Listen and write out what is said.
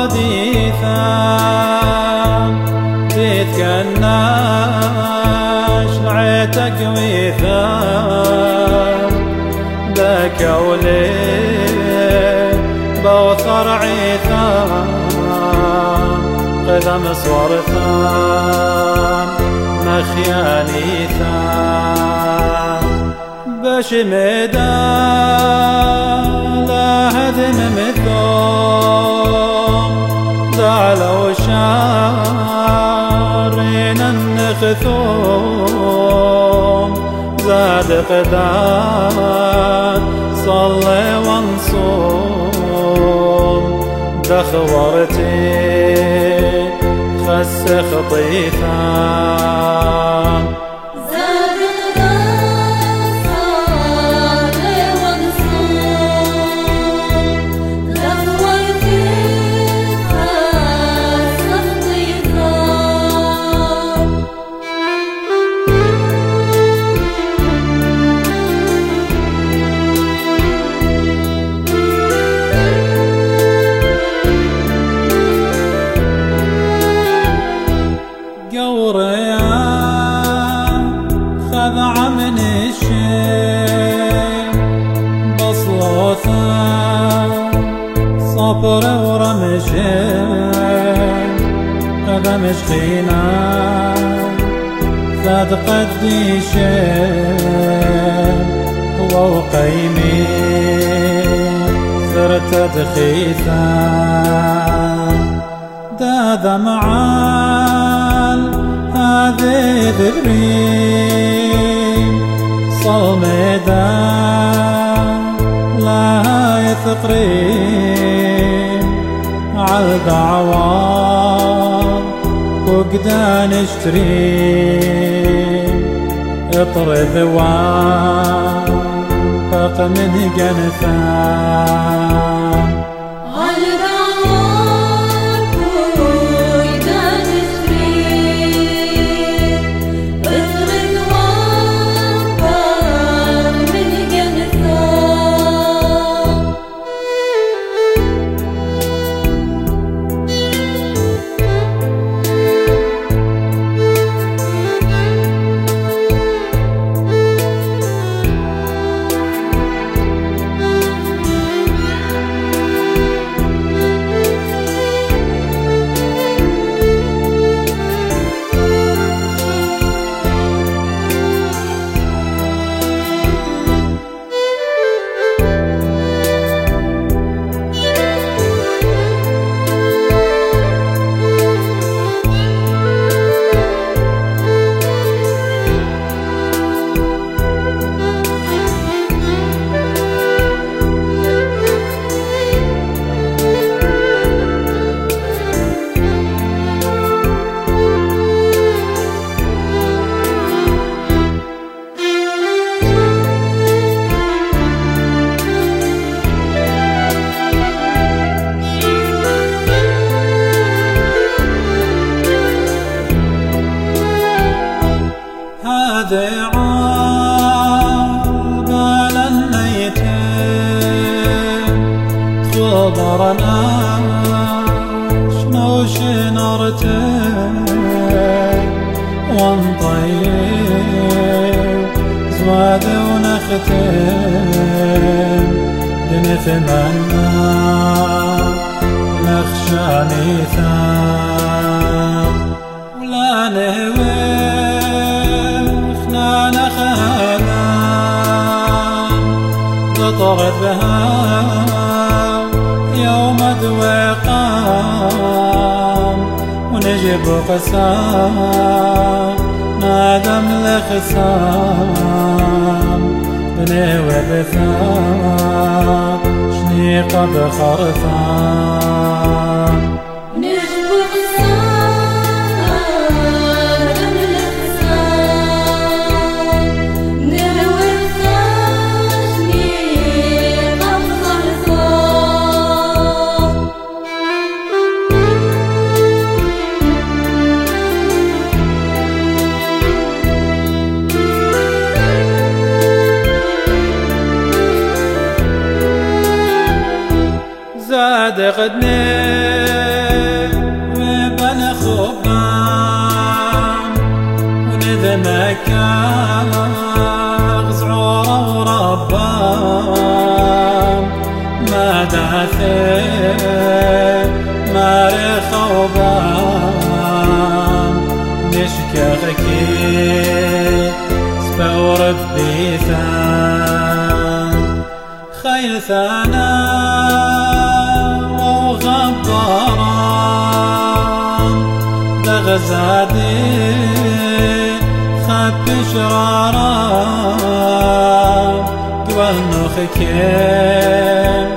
ديثا ديث كالناش عيتك ويثا ذاك ولي بوثر عيثا قدم صورثا مخيانيثا باش ميدا لا هدم مثوم دعلو شارين النخثوم زاد قدان صلي وانصوم دخورتي خس خطيثا خذع من الشيء بصلوثا صبر ورمشين قدمش خينا ذات قديشين وقيمي صرت دخيثا داذا معال هذه ذبرين صلمدا لا يثقرين عالدعوات وقدان اشترين اطرد وانفق من جنفان قال النيتين خضرنا شنو شنرتين وانطيب زواد ونختين بنتمنى نخشى نيثان ولا نهوي طغت بها يوم دوقام ونجيب قسام نادم لخسام بنوي بثام شنيقة بخرثام زاد قدني خوبان نشكاغكي سبورب بيثان خيل ثانا وغباران بغزادي خد بشراران قبل نخكين